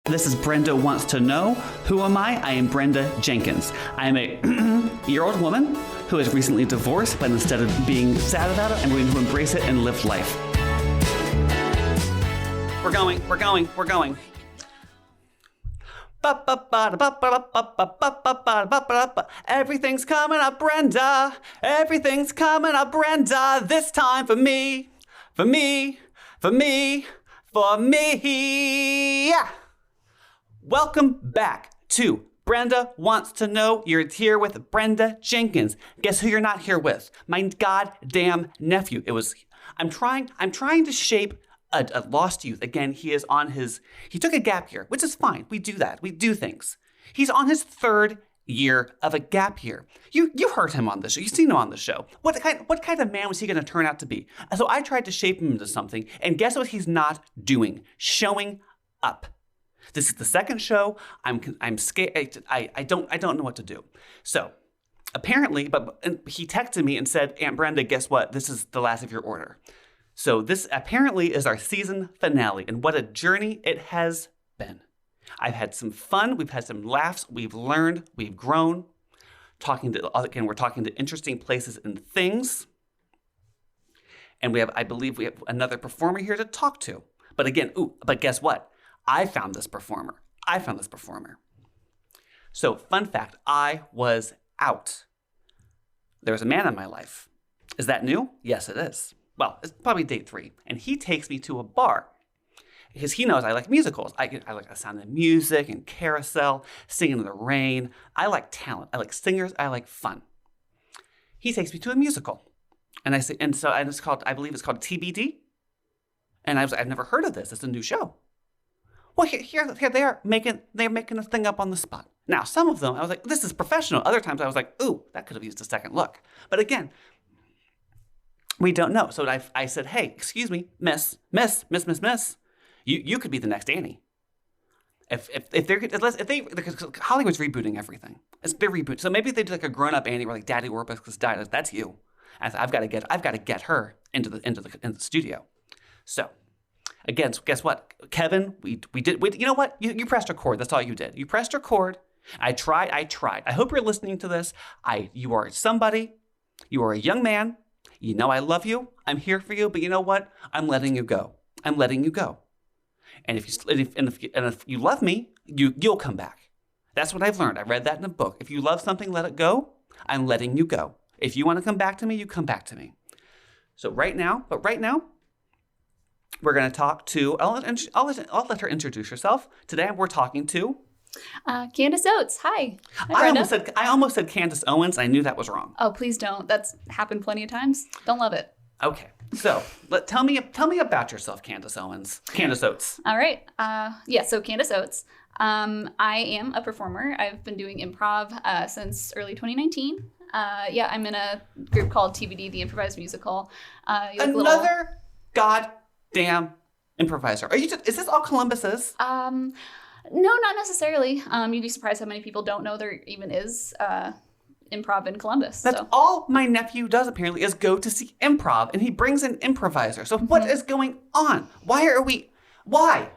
This is Brenda Wants to Know. Who am I? I am Brenda Jenkins. I am a year-old woman who has recently divorced, but instead of being sad about it, I'm going to embrace it and live life. We're going. Everything's coming up, Brenda. Everything's coming up, Brenda. This time for me. For me. Yeah. Welcome back to Brenda Wants to Know. You're here with Brenda Jenkins. Guess who you're not here with? My goddamn nephew. I'm trying to shape a lost youth. Again, he took a gap year, which is fine. We do that. We do things. He's on his third year of a gap year. You heard him on the show. You've seen him on the show. What kind of man was he going to turn out to be? So I tried to shape him into something, and guess what he's not doing? Showing up. This is the second show. I'm scared. I don't know what to do. So apparently, but he texted me and said, Aunt Brenda, guess what? This is the last of your order. So this apparently is our season finale, and what a journey it has been. I've had some fun. We've had some laughs. We've learned. We've grown. We're talking to interesting places and things. And I believe we have another performer here to talk to. But guess what? I found this performer. So, fun fact, I was out. There was a man in my life. Is that new? Yes, it is. Well, it's probably date 3. And he takes me to a bar because he knows I like musicals. I like the sound of music and carousel, singing in the rain. I like talent. I like singers. I like fun. He takes me to a musical. I believe it's called TBD. And I've never heard of this. It's a new show. Well, here they are making a thing up on the spot. Now, some of them, I was like, this is professional. Other times I was like, ooh, that could have used a second look. But again, we don't know. So I said, hey, excuse me, miss. You could be the next Annie. Because Hollywood's rebooting everything. They're rebooting. So maybe if they do like a grown-up Annie where like Daddy Warbucks died, that's you. And I've got to get her into the studio. So again, guess what? Kevin, we you know what? You pressed record. That's all you did. You pressed record. I tried. I hope you're listening to this. You are somebody. You are a young man. You know I love you. I'm here for you. But you know what? I'm letting you go. And if you love me, you'll come back. That's what I've learned. I read that in a book. If you love something, let it go. I'm letting you go. If you want to come back to me, you come back to me. So right now, we're going to talk to, I'll let her introduce herself. Today we're talking to Candice Oates. Hi. I almost said Candice Owens. I knew that was wrong. Oh, please don't. That's happened plenty of times. Don't love it. Okay. So tell me about yourself, Candice Owens. Candice Oates. All right. So Candice Oates. I am a performer. I've been doing improv since early 2019. I'm in a group called TBD, the Improvised Musical. Another goddamn improviser. Is this all Columbus is? No, not necessarily. You'd be surprised how many people don't know there even is improv in Columbus. That's all my nephew does apparently is go to see improv, and he brings an improviser. So what is going on? Why?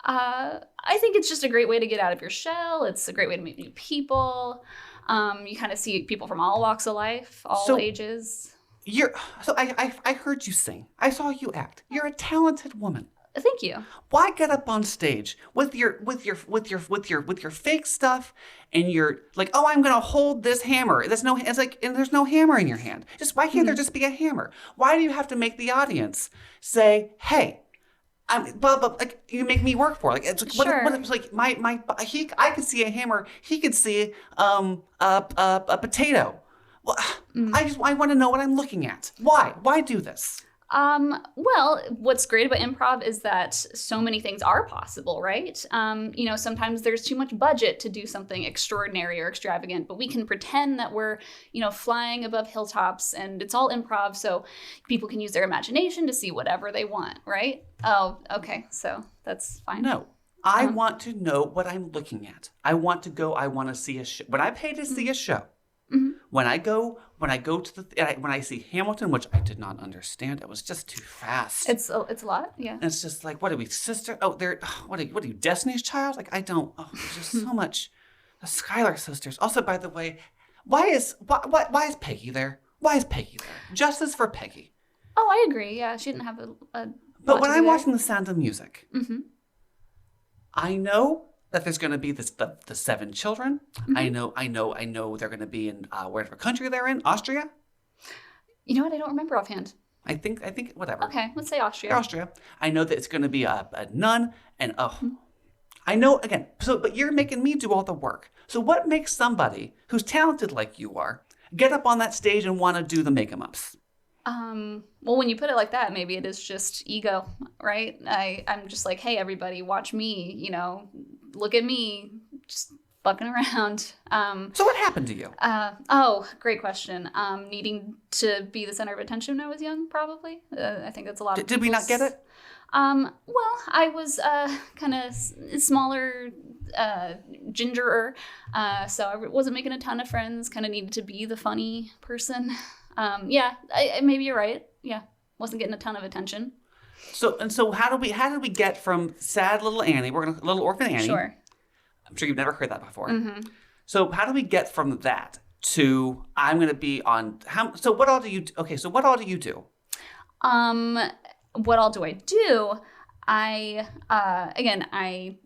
I think it's just a great way to get out of your shell. It's a great way to meet new people. You kind of see people from all walks of life, all ages. I heard you sing. I saw you act. You're a talented woman. Thank you. Why get up on stage with your fake stuff and you're like, oh, I'm gonna hold this hammer. There's no hammer in your hand. Why can't there just be a hammer? Why do you have to make the audience say, hey, like you make me work for it. Like it's like, sure. What it's like I could see a hammer. He could see a potato. Well, I want to know what I'm looking at. Why do this? Well, what's great about improv is that so many things are possible, right? Sometimes there's too much budget to do something extraordinary or extravagant, but we can pretend that we're, flying above hilltops and it's all improv. So people can use their imagination to see whatever they want, right? Oh, okay. So that's fine. No, I want to know what I'm looking at. I want to see a show. When I pay to see a show, When I go to when I see Hamilton, which I did not understand, it was just too fast. It's a lot, yeah. And it's just like, what are we, sister? Oh, they're what are you, Destiny's Child? Like, I don't. Oh, there's just so much. The Schuyler sisters. Also, by the way, why is Peggy there? Why is Peggy there? Justice for Peggy. Oh, I agree. Yeah, she didn't have a But when I'm watching The Sound of Music, mm-hmm. I know that there's going to be the 7 children. Mm-hmm. I know they're going to be in whatever country they're in, Austria. You know what? I don't remember offhand. I think whatever. Okay, let's say Austria. Austria. I know that it's going to be a nun, and I know again. So, but you're making me do all the work. So, what makes somebody who's talented like you are get up on that stage and want to do the make-em-ups? Well, when you put it like that, maybe it is just ego, right? I'm just like, hey, everybody, watch me, look at me, just fucking around. So what happened to you? Great question. Needing to be the center of attention when I was young, probably. I think that's a lot of Did we not get it? Well, I was kind of smaller, gingerer, so I wasn't making a ton of friends, kind of needed to be the funny person. Maybe you're right. Yeah, wasn't getting a ton of attention. So how did we get from sad little Annie, little orphan Annie? Sure. I'm sure you've never heard that before. Mm-hmm. So how do we get from that to I'm going to be on so what all do you okay, so what all do you do? What all do I do? Now that I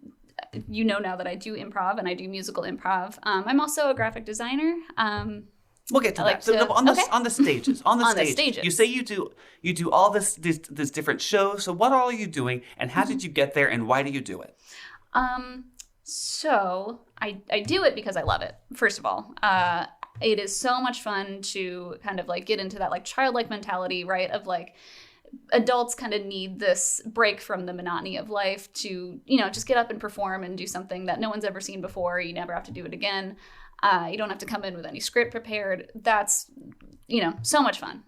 do improv and I do musical improv. I'm also a graphic designer. We'll get to that. On the stages. On the stages. You say you do all this different shows. So what all are you doing, and how did you get there, and why do you do it? So I do it because I love it. First of all, it is so much fun to kind of like get into that like childlike mentality, right? Of like adults kind of need this break from the monotony of life to, just get up and perform and do something that no one's ever seen before. You never have to do it again. You don't have to come in with any script prepared. That's, so much fun.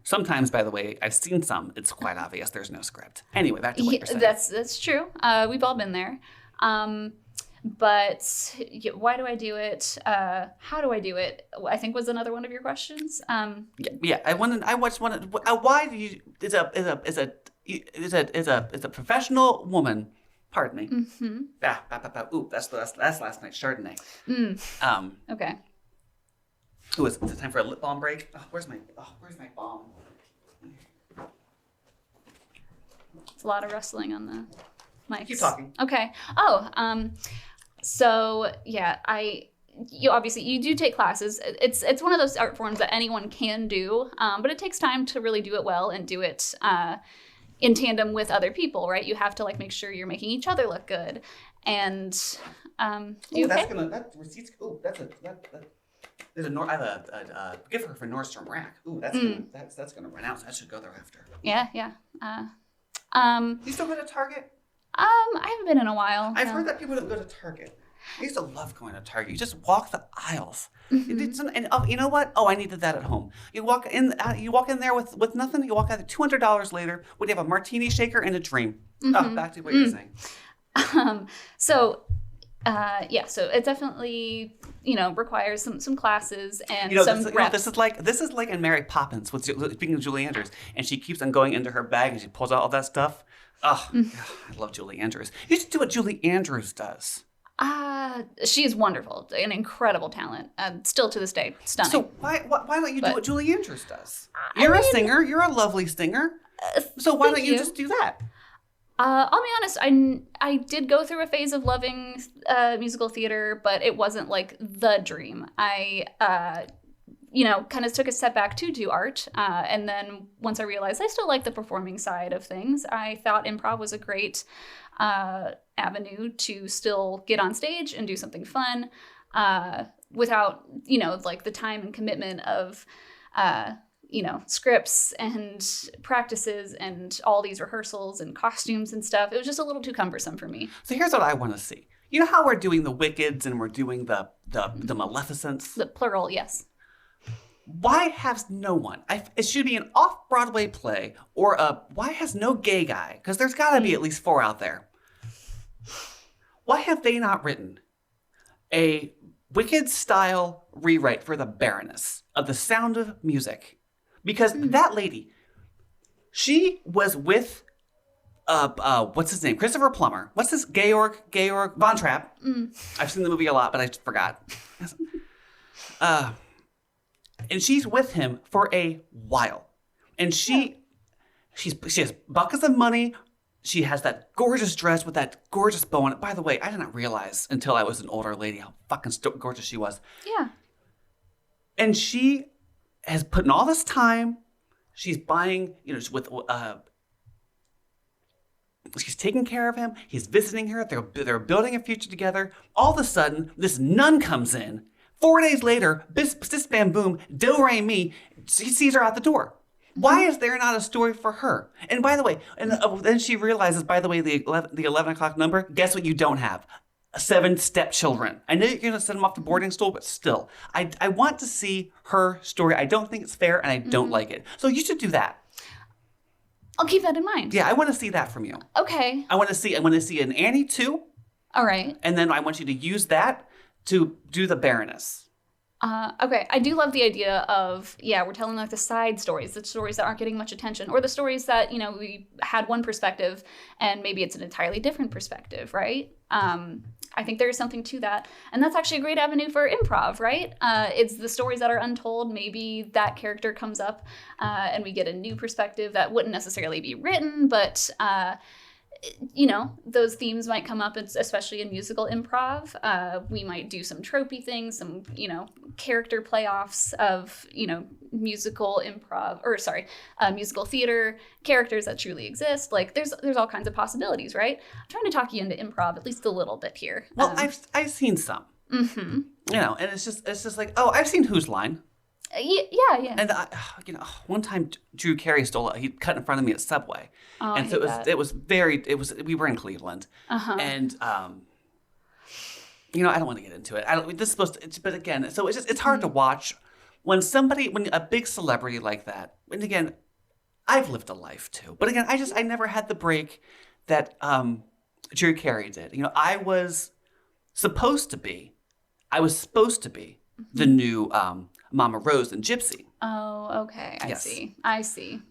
Sometimes, by the way, I've seen some. It's quite obvious there's no script. Anyway, back to what you're saying. That's true. We've all been there. But why do I do it? How do I do it? I think was another one of your questions. Yeah. Why do you? Is a professional woman. Pardon me. Mm-hmm. Ooh, that's last night's Chardonnay. Okay. Ooh, is it time for a lip balm break? Where's my balm? It's a lot of rustling on the mics. Keep talking. Okay. So yeah, obviously you do take classes. It's one of those art forms that anyone can do, but it takes time to really do it well and do it in tandem with other people, right? You have to like make sure you're making each other look good. And I have a gift for Nordstrom rack. Ooh, that's gonna run out. So I should go there after. Yeah. You still go to Target? I haven't been in a while. I've heard that people don't go to Target. I used to love going to Target. You just walk the aisles. Mm-hmm. You know what? Oh, I needed that at home. You walk in there with nothing. You walk out $200 later when you have a martini shaker and a dream. Mm-hmm. Back to what you're saying. So it definitely requires some classes and some reps. This is like in Mary Poppins with speaking of Julie Andrews, and she keeps on going into her bag and she pulls out all that stuff. Oh, I love Julie Andrews. You should do what Julie Andrews does. She is wonderful, an incredible talent, still to this day, stunning. So why don't you do what Julie Andrews does? You're a singer. You're a lovely singer. So why don't you just do that? I'll be honest. I did go through a phase of loving musical theater, but it wasn't like the dream. I kind of took a step back to do art. And then once I realized I still like the performing side of things, I thought improv was a great avenue to still get on stage and do something fun without, like the time and commitment of, scripts and practices and all these rehearsals and costumes and stuff. It was just a little too cumbersome for me. So here's what I want to see. You know how we're doing the Wickeds and we're doing the Maleficents? The plural, yes. Why has no one? It should be an off-Broadway play or why has no gay guy? Because there's got to be at least 4 out there. Why have they not written a Wicked style rewrite for the Baroness of The Sound of Music. Because that lady, she was with, what's his name? Christopher Plummer. What's his? Georg Von Trapp. I've seen the movie a lot, but I just forgot. And she's with him for a while. And she has buckets of money. She has that gorgeous dress with that gorgeous bow on it. By the way, I did not realize until I was an older lady how fucking gorgeous she was. Yeah. And she has put in all this time. She's buying, she's taking care of him. He's visiting her. They're building a future together. All of a sudden, this nun comes in. 4 days later, bis bam boom, do re mi. He sees her out the door. Why is there not a story for her? And by the way, then she realizes, by the way, the 11 o'clock number, guess what you don't have? 7 stepchildren. I know you're going to send them off to boarding school, but still, I want to see her story. I don't think it's fair, and I don't like it. So you should do that. I'll keep that in mind. Yeah, I want to see that from you. Okay. I want to see an Annie too. All right. And then I want you to use that to do the Baroness. Okay, I do love the idea of, we're telling like the side stories, the stories that aren't getting much attention, or the stories that, we had one perspective and maybe it's an entirely different perspective, right? I think there's something to that. And that's actually a great avenue for improv, right? It's the stories that are untold. Maybe that character comes up and we get a new perspective that wouldn't necessarily be written, but those themes might come up, especially in musical improv. We might do some tropey things, some, character playoffs of, musical theater characters that truly exist. Like there's all kinds of possibilities, right? I'm trying to talk you into improv at least a little bit here. Well, I've seen some, and it's just like, oh, I've seen Whose Line. Yeah. And one time Drew Carey he cut in front of me at Subway, and so we were in Cleveland, and I don't want to get into it. But again, so it's hard to watch when a big celebrity like that. And again, I've lived a life too, but again, I never had the break that Drew Carey did. I was supposed to be the new Mama Rose and Gypsy. Oh, okay. I see.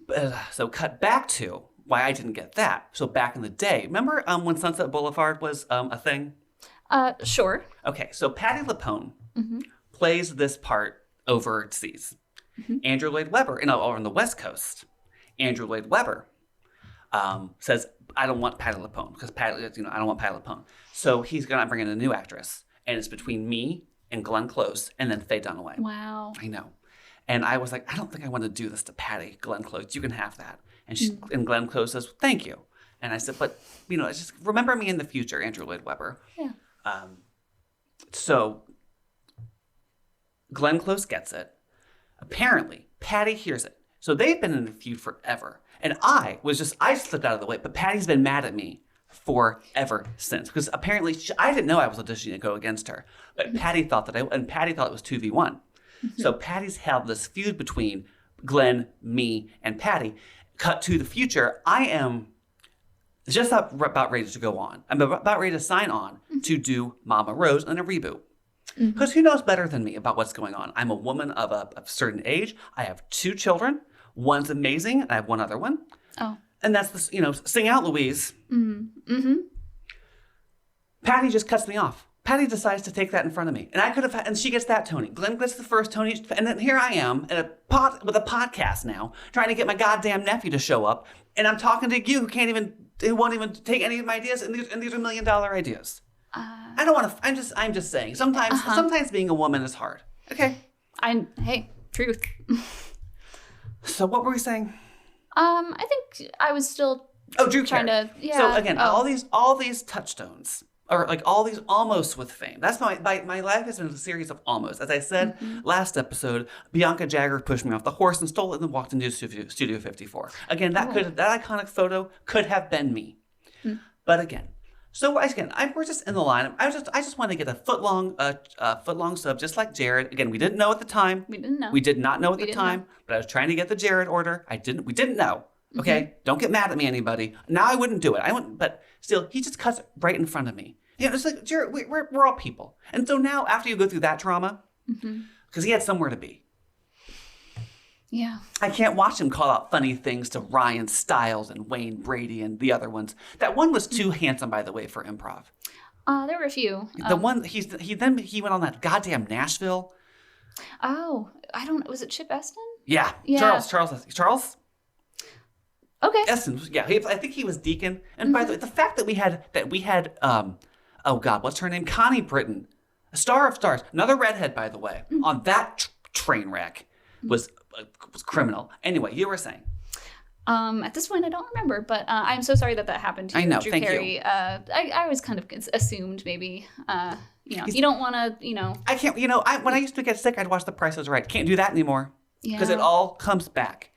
So cut back to why I didn't get that. So back in the day, remember when Sunset Boulevard was a thing? Sure. Okay, so Patti LuPone plays this part overseas. Andrew Lloyd Webber, or on the West Coast, Andrew Lloyd Webber says, I don't want Patti LuPone because I don't want Patti LuPone. So he's going to bring in a new actress, and it's between me and Glenn Close, and then Faye Dunaway. Wow. I know. And I was like, I don't think I want to do this to Patty. Glenn Close, you can have that. And Glenn Close says, thank you. And I said, but, just remember me in the future, Andrew Lloyd Webber. Yeah. So Glenn Close gets it. Apparently, Patty hears it. So they've been in a feud forever. And I slipped out of the way, but Patty's been mad at me forever since, because apparently I didn't know I was auditioning to go against her, but Patty thought Patty thought it was 2v1. So Patty's had this feud between Glenn, me, and Patty. Cut to the future, I am just about ready to go on. I'm about ready to sign on to do Mama Rose in a reboot. Because who knows better than me about what's going on? I'm a woman of a certain age. I have 2 children. One's amazing, and I have one other one. Oh. And that's sing out, Louise. Patty just cuts me off. Patty decides to take that in front of me. And I could have, and she gets that Tony. Glenn gets the first Tony. And then here I am with a podcast now, trying to get my goddamn nephew to show up. And I'm talking to you who won't even take any of my ideas. And these are $1 million ideas. I don't want to, I'm just saying. Sometimes being a woman is hard. Okay. Hey, truth. So what were we saying? I think I was still Drew trying Carey. to, yeah. So again, all these touchstones, or like all these almost with fame. That's my life has been a series of almost. As I said last episode, Bianca Jagger pushed me off the horse and stole it and then walked into Studio 54. Again, that iconic photo could have been me. But again, we're just in the line. I just want to get a foot long sub, just like Jared. Again, we didn't know at the time. We didn't know. We did not know at the time. But I was trying to get the Jared order. We didn't know. Okay, don't get mad at me, anybody. Now I wouldn't do it. But still, he just cuts right in front of me. It's like we're all people. And so now after you go through that trauma, because he had somewhere to be. Yeah. I can't watch him call out funny things to Ryan Stiles and Wayne Brady and the other ones. That one was too handsome, by the way, for improv. There were a few. The one he went on that goddamn Nashville. Oh, I don't. Was it Chip Eston? Yeah. Charles. Okay. Eston. Yeah. I think he was Deacon. And by the way, the fact that we had oh God, what's her name? Connie Britton, a star of stars, another redhead, by the way, on that train wreck was criminal. Anyway, you were saying. At this point, I don't remember, but I'm so sorry that happened to you, I know, Drew thank Carey. you. I always kind of assumed maybe, you don't want to, I can't, when I used to get sick, I'd watch The Price is Right. Can't do that anymore. Because Yeah. it all comes back.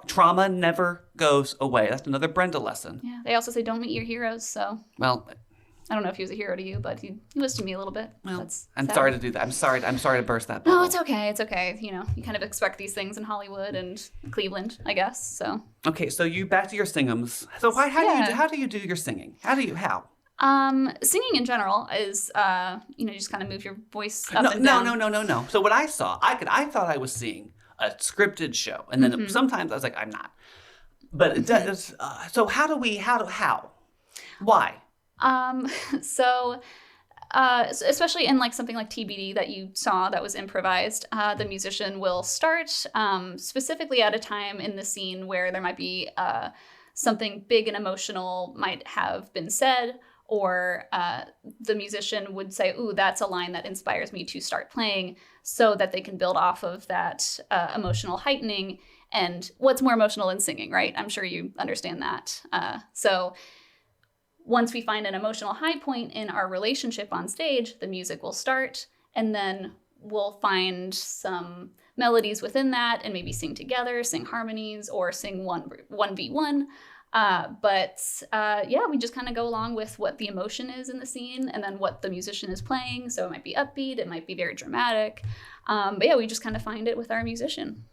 Trauma never goes away. That's another Brenda lesson. Yeah. They also say don't meet your heroes, so Well, I don't know if he was a hero to you, but he was to me a little bit. well, That's I'm sad. sorry to do that. I'm sorry to burst that bubble. No, it's okay. It's okay. You kind of expect these things in Hollywood and Cleveland, I guess. So. Okay, so you back to your singums. So how do you do your singing? How? Singing in general is, just kind of move your voice up and No, down. no. So what I saw, I thought I was seeing a scripted show, and then sometimes I was like, I'm not. But it does. So how? Why? So especially in like something like TBD that you saw that was improvised, the musician will start specifically at a time in the scene where there might be something big and emotional might have been said, or the musician would say, ooh, that's a line that inspires me to start playing, so that they can build off of that emotional heightening. And what's more emotional than singing, right? I'm sure you understand that. So once we find an emotional high point in our relationship on stage, the music will start, and then we'll find some melodies within that and maybe sing together, sing harmonies, or sing 1v1. We just kind of go along with what the emotion is in the scene and then what the musician is playing. So it might be upbeat, it might be very dramatic. We just kind of find it with our musician.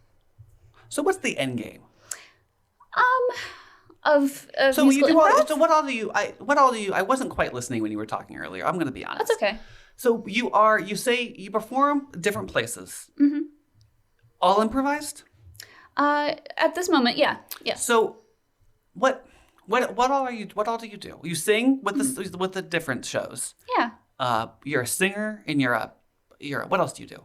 So what's the end game? Of So musical improv? So what all do you? I wasn't quite listening when you were talking earlier. I'm going to be honest. That's okay. So you say you perform different places. Mm-hmm. All improvised? At this moment, yeah. Yes. So what all do you do? You sing with the different shows. Yeah. You're a singer and you're what else do you do?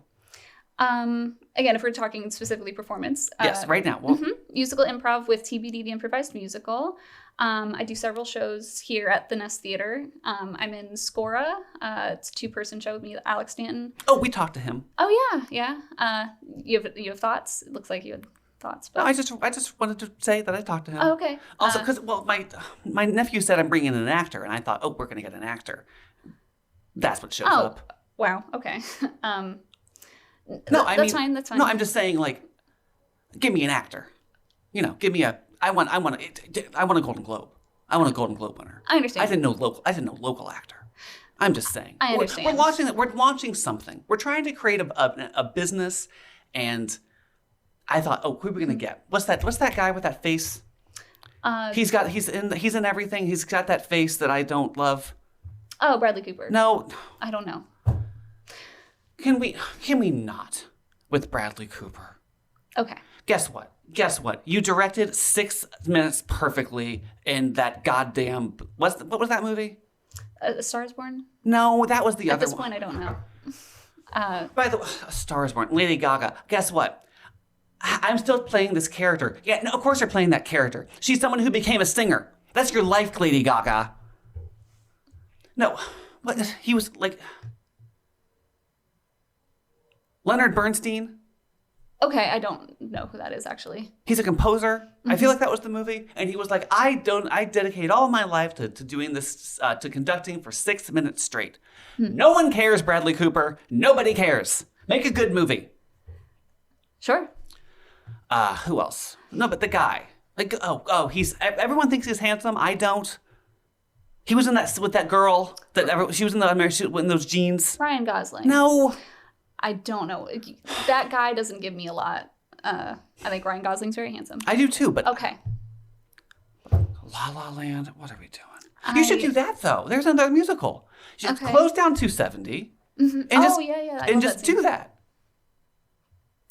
Again, if we're talking specifically performance. Yes, right now. Well, musical improv with TBD, the improvised musical. I do several shows here at the Nest Theater. I'm in Scora. It's a 2-person show with me, Alex Stanton. Oh, we talked to him. Oh yeah. You have thoughts? It looks like you had thoughts. But... No, I just wanted to say that I talked to him. Oh, okay. Also, because my nephew said I'm bringing in an actor, and I thought, oh, we're gonna get an actor. That's what shows up. Wow. Okay. That's fine. No, I'm just saying, like, give me an actor. Give me I want a Golden Globe. I want a Golden Globe winner. I understand. I didn't know local actor. I'm just saying. I understand. We're launching something. We're trying to create a business, and I thought, oh, who are we gonna get? What's that guy with that face? He's in everything. He's got that face that I don't love. Oh, Bradley Cooper. No. I don't know. Can we not with Bradley Cooper? Okay. Guess what? You directed 6 minutes perfectly in that goddamn... What was that movie? A Star is Born? No, that was the other one. At this point, I don't know. By the way, A Star is Born. Lady Gaga. Guess what? I'm still playing this character. Yeah, no, of course you're playing that character. She's someone who became a singer. That's your life, Lady Gaga. No, what? He was like... Leonard Bernstein. Okay, I don't know who that is, actually. He's a composer. Mm-hmm. I feel like that was the movie. And he was like, I dedicate all my life to doing this, to conducting for 6 minutes straight. No one cares, Bradley Cooper. Nobody cares. Make a good movie. Sure. Who else? No, but the guy. Like, everyone thinks he's handsome. I don't. He was in that with that girl. She was in in those jeans. Ryan Gosling. No. I don't know. That guy doesn't give me a lot. I think Ryan Gosling's very handsome. I do too, but... Okay. La La Land, what are we doing? You should do that, though. There's another musical. You should close down 270 and I just do that.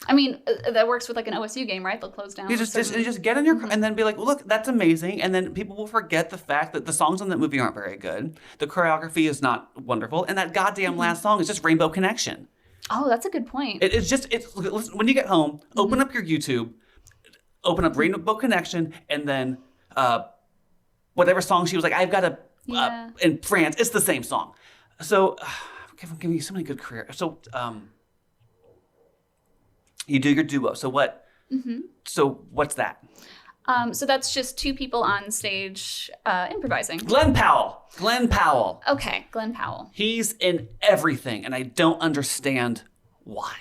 I mean, that works with like an OSU game, right? They'll close down. You just get in your car and then be like, well, look, that's amazing. And then people will forget the fact that the songs in that movie aren't very good. The choreography is not wonderful. And that goddamn last song is just Rainbow Connection. Oh, that's a good point. Listen, when you get home, open up your YouTube, open up Rainbow Connection, and then whatever song she was like, I've got to, in France, it's the same song. So, I'm giving you so many good career. So, you do your duo. So what? So what's that? So that's just two people on stage improvising. Glenn Powell. Okay, Glenn Powell. He's in everything, and I don't understand why.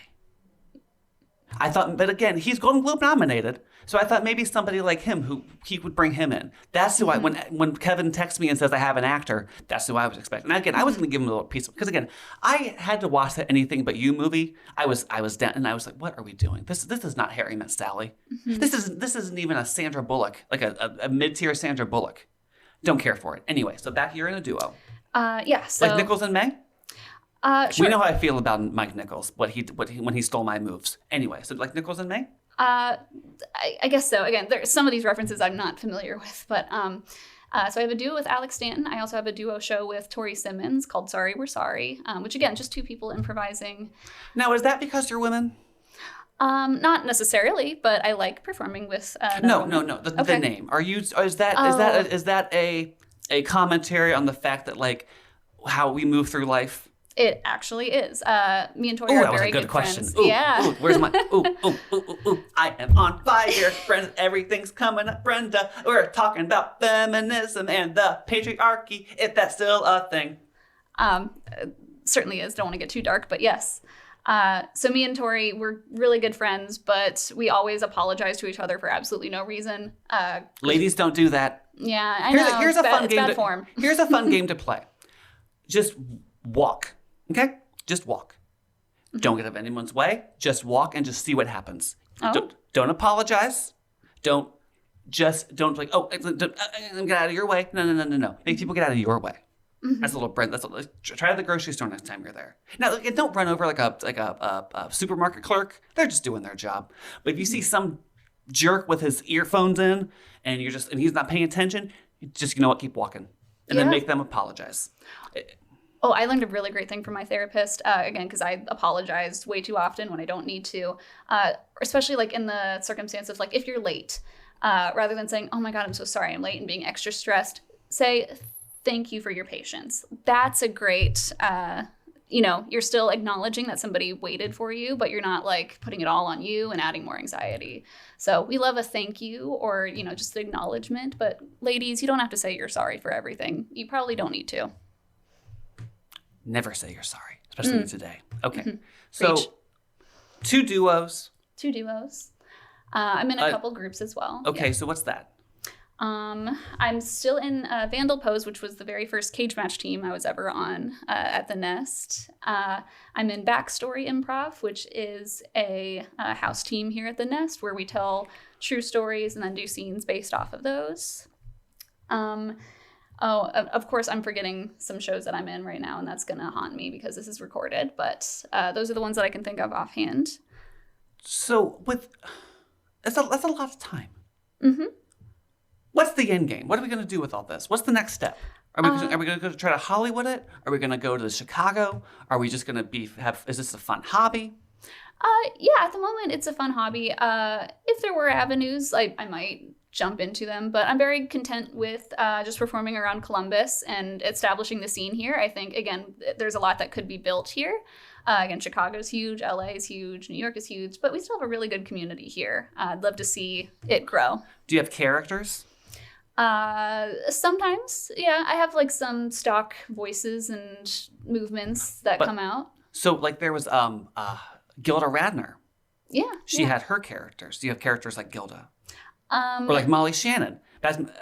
I thought, but again, he's Golden Globe nominated, so I thought maybe somebody like him who he would bring him in. That's who when Kevin texts me and says I have an actor, that's who I was expecting. Now again, I was going to give him a little piece because again, I had to watch that Anything But You movie. I was down, and I was like, what are we doing? This is not Harry Met Sally. This isn't even a Sandra Bullock, like a mid-tier Sandra Bullock. Don't care for it. Anyway, so back you're in a duo. So like Nichols and May. Sure. We know how I feel about Mike Nichols, when he stole my moves. Anyway, so like Nichols and May? I guess so. Again, some of these references I'm not familiar with, but so I have a duo with Alex Stanton. I also have a duo show with Tori Simmons called Sorry We're Sorry, which again, just two people improvising. Now, is that because you're women? Not necessarily, but I like performing with No. The name. Is that a commentary on the fact that like how we move through life? It actually is. Me and Tori are very good friends. Ooh, yeah. Ooh, where's my? Ooh. I am on fire, Brenda. Everything's coming up, Brenda. We're talking about feminism and the patriarchy, if that's still a thing. Certainly is. Don't want to get too dark, but yes. So me and Tori, we're really good friends, but we always apologize to each other for absolutely no reason. Ladies don't do that. Yeah, I know. Here's a fun game. Bad form. Here's a fun game to play. Just walk. Okay? Just walk. Don't get in anyone's way. Just walk and just see what happens. Oh. Don't apologize. Don't like, get out of your way. No. Make people get out of your way. That's a little Brent. Try the grocery store next time you're there. Now, don't run over like a supermarket clerk. They're just doing their job. But if you see some jerk with his earphones in and he's not paying attention, just keep walking and then make them apologize. Oh, I learned a really great thing from my therapist, again, because I apologize way too often when I don't need to, especially like in the circumstance of like if you're late, rather than saying, oh my God, I'm so sorry I'm late and being extra stressed, say, thank you for your patience. That's a great, you're still acknowledging that somebody waited for you, but you're not like putting it all on you and adding more anxiety. So we love a thank you or, just acknowledgement. But ladies, you don't have to say you're sorry for everything. You probably don't need to. Never say you're sorry, especially today. Okay. So Preach. Two duos. I'm in a couple groups as well. Okay, so what's that? I'm still in Vandal Pose, which was the very first cage match team I was ever on at the Nest. I'm in Backstory Improv, which is a house team here at the Nest where we tell true stories and then do scenes based off of those. Of course, I'm forgetting some shows that I'm in right now, and that's going to haunt me because this is recorded. But those are the ones that I can think of offhand. So that's a lot of time. What's the end game? What are we going to do with all this? What's the next step? Are we going to try to Hollywood it? Are we going to go to Chicago? Are we just going to is this a fun hobby? Yeah, at the moment, it's a fun hobby. If there were avenues, I might jump into them, but I'm very content with just performing around Columbus and establishing the scene here. I think, again, there's a lot that could be built here. Again, Chicago's huge, LA is huge, New York is huge, but we still have a really good community here. I'd love to see it grow. Do you have characters? Sometimes, yeah. I have like some stock voices and movements that come out. So like there was Gilda Radner. Yeah. She had her characters. Do you have characters like Gilda? Or like Molly Shannon.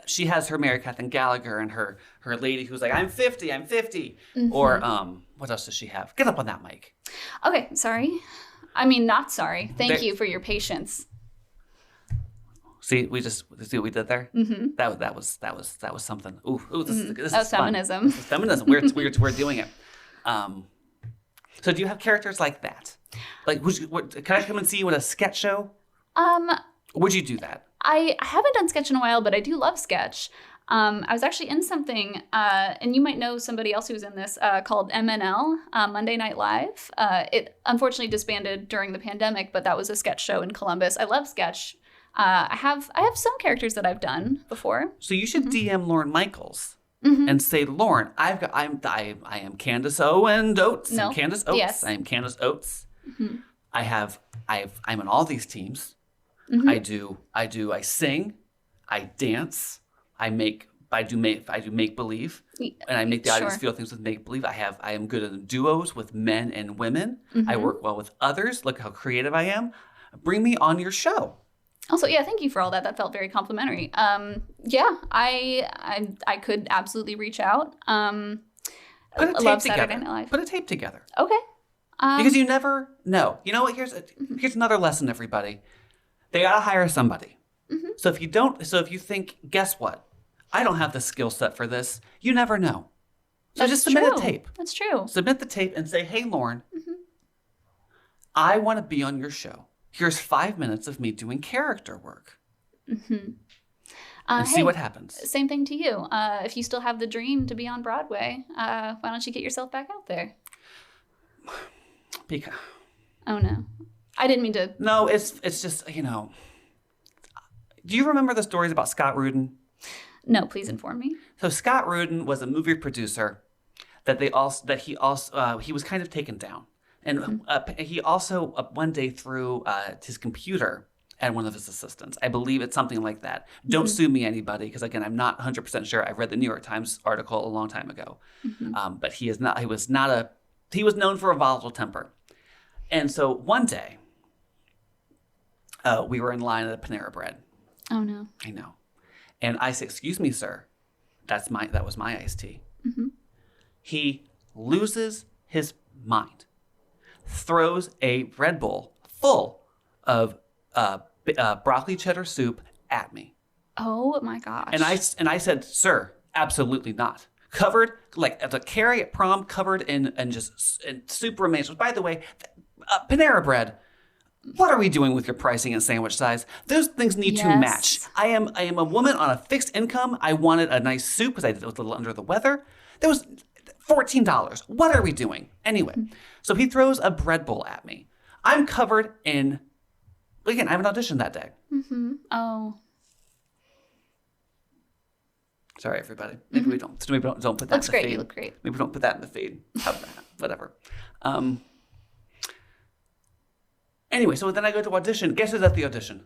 She has her Mary Catherine Gallagher and her lady who's like, I'm 50. Or what else does she have? Get up on that mic. Okay, sorry. I mean, not sorry. Thank you for your patience. See what we did there. Mm-hmm. That was something. Ooh, this That's is fun. feminism. This is feminism. We're doing it. So do you have characters like that? Like, can I come and see you at a sketch show? Would you do that? I haven't done sketch in a while, but I do love sketch. I was actually in something, and you might know somebody else who was in this, called MNL, Monday Night Live. It unfortunately disbanded during the pandemic, but that was a sketch show in Columbus. I love sketch. I have some characters that I've done before. So you should DM Lauren Michaels and say, Lauren, I am Candice Oates. No. I'm Candice Oates. Yes. I am Candice Oates. I'm in all these teams. I sing, I dance, I do make believe, and I make the audience feel things with make believe. I am good in duos with men and women. I work well with others. Look how creative I am. Bring me on your show. Also, yeah, thank you for all that. That felt very complimentary. Yeah, I could absolutely reach out. Put a tape love together. Saturday Night Live. Put a tape together. Okay. Because you never know. You know what? Here's another lesson, everybody. They gotta hire somebody. So if you think, guess what? I don't have the skill set for this. You never know. So just submit a tape. That's true. Submit the tape and say, hey, Lauren, I want to be on your show. Here's 5 minutes of me doing character work. And see what happens. Same thing to you. If you still have the dream to be on Broadway, why don't you get yourself back out there? Because... Oh, no. I didn't mean to... No, it's just, Do you remember the stories about Scott Rudin? No, please inform me. So Scott Rudin was a movie producer he was kind of taken down. And he also one day threw his computer at one of his assistants. I believe it's something like that. Don't sue me, anybody, because again, I'm not 100% sure. I read the New York Times article a long time ago. But he was known for a volatile temper. And so one day, we were in line at a Panera Bread. Oh no! I know, and I said, "Excuse me, sir, that was my iced tea." He loses his mind, throws a Red Bull full of broccoli cheddar soup at me. Oh my gosh! And I said, "Sir, absolutely not." Covered like at the carry at prom, covered in soup remains. By the way, Panera Bread. What are we doing with your pricing and sandwich size? Those things need to match. I am a woman on a fixed income. I wanted a nice soup because I was a little under the weather. That was $14. What are we doing? Anyway, so he throws a bread bowl at me. I'm covered in, again, I have an audition that day. Oh. Sorry, everybody. Maybe we don't put that in the feed. Looks great. You look great. Maybe we don't put that in the feed. Whatever. Anyway, so then I go to audition. Guess who's at the audition?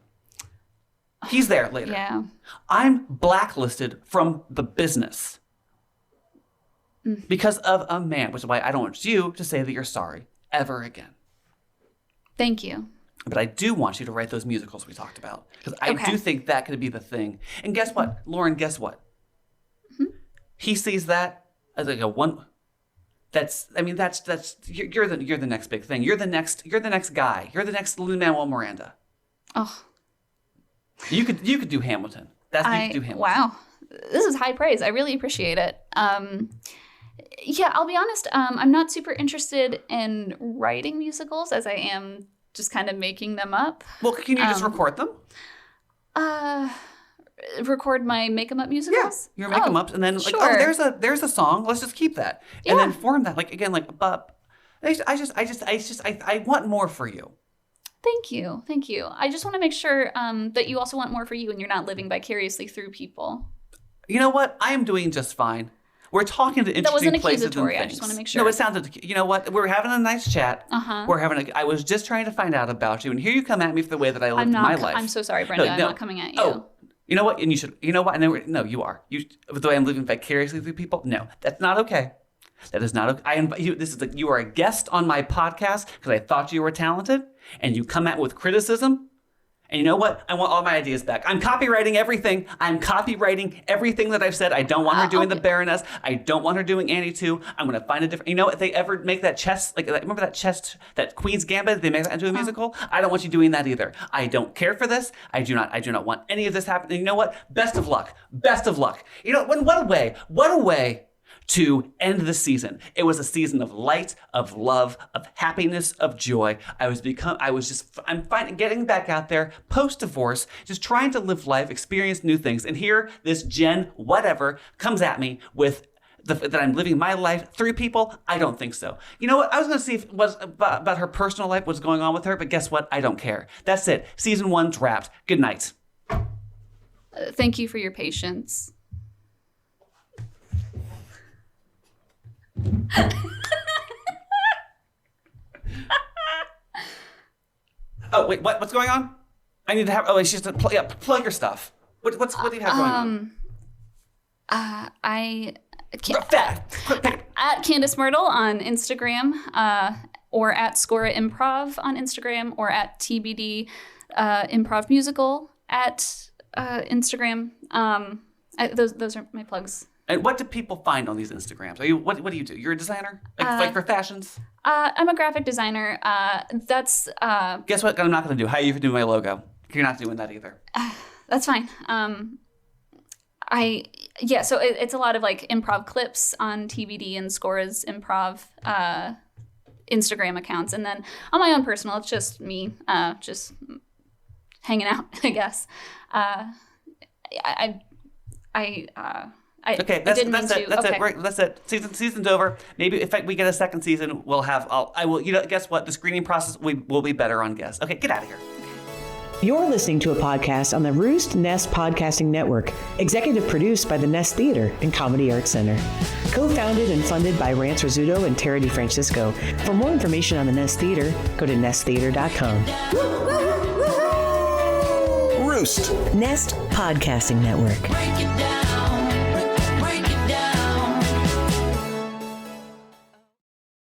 He's there later. Yeah. I'm blacklisted from the business because of a man, which is why I don't want you to say that you're sorry ever again. Thank you. But I do want you to write those musicals we talked about because I do think that could be the thing. And guess what, Lauren? Guess what? He sees that as like a one. You're the next big thing. You're the next guy. You're the next Lin-Manuel Miranda. Oh. You could do Hamilton. You could do Hamilton. Wow. This is high praise. I really appreciate it. Yeah, I'll be honest. I'm not super interested in writing musicals as I am just kind of making them up. Well, can you just record them? Record my make 'em up musicals? Yeah, you make 'em up, and then sure. there's a song. Let's just keep that, and then form that. I want more for you. Thank you. I just want to make sure that you also want more for you, and you're not living vicariously through people. You know what? I am doing just fine. We're talking to interesting places and things. I just want to make sure. No, it sounded. You know what? We're having a nice chat. I was just trying to find out about you, and here you come at me for the way that I lived my life. I'm so sorry, Brenda. I'm not coming at you. Oh. You know what? And you should. You know what? No, you are. The way I'm living vicariously through people. No, that's not okay. That is not okay. I invite you. You are a guest on my podcast because I thought you were talented, and you come at with criticism, And you know what? I want all my ideas back. I'm copywriting everything. I'm copywriting everything that I've said. I don't want her doing the Baroness. I don't want her doing Annie 2. I'm going to find a different... You know, if they ever make that chess... Like, remember that chess... That Queen's Gambit? They make that into a musical? I don't want you doing that either. I don't care for this. I do not want any of this happening. You know what? Best of luck. Best of luck. You know, what a way to end the season. It was a season of light, of love, of happiness, of joy. I'm finding getting back out there post-divorce, just trying to live life, experience new things. And here, this Jen whatever comes at me with that I'm living my life through people. I don't think so. You know what? I was going to see if it was about her personal life, what's going on with her, but guess what? I don't care. That's it. Season 1's wrapped. Good night. Thank you for your patience. Oh wait, what's going on? I need to have. Oh, it's just plug your stuff. What do you have going on? I can't. At Candice Myrtle on Instagram, or at Scora Improv on Instagram, or at TBD Improv Musical at Instagram. Those are my plugs. And what do people find on these Instagrams? What do you do? You're a designer? Like for fashions? I'm a graphic designer. That's... Guess what I'm not going to do? How are you doing my logo? You're not doing that either. That's fine. So it's a lot of like improv clips on TBD and Scora's improv Instagram accounts. And then on my own personal, it's just me just hanging out, I guess. Okay, that's it. Right, that's it. Season's over. Maybe if we get a second season, we'll have. I will. You know, guess what? The screening process will be better on guests. Okay, get out of here. You're listening to a podcast on the Roost Nest Podcasting Network, executive produced by the Nest Theater and Comedy Arts Center. Co-founded and funded by Rance Rizzuto and Tara DiFrancisco. For more information on the Nest Theater, go to nesttheater.com. Roost Nest Podcasting Network. Break it down.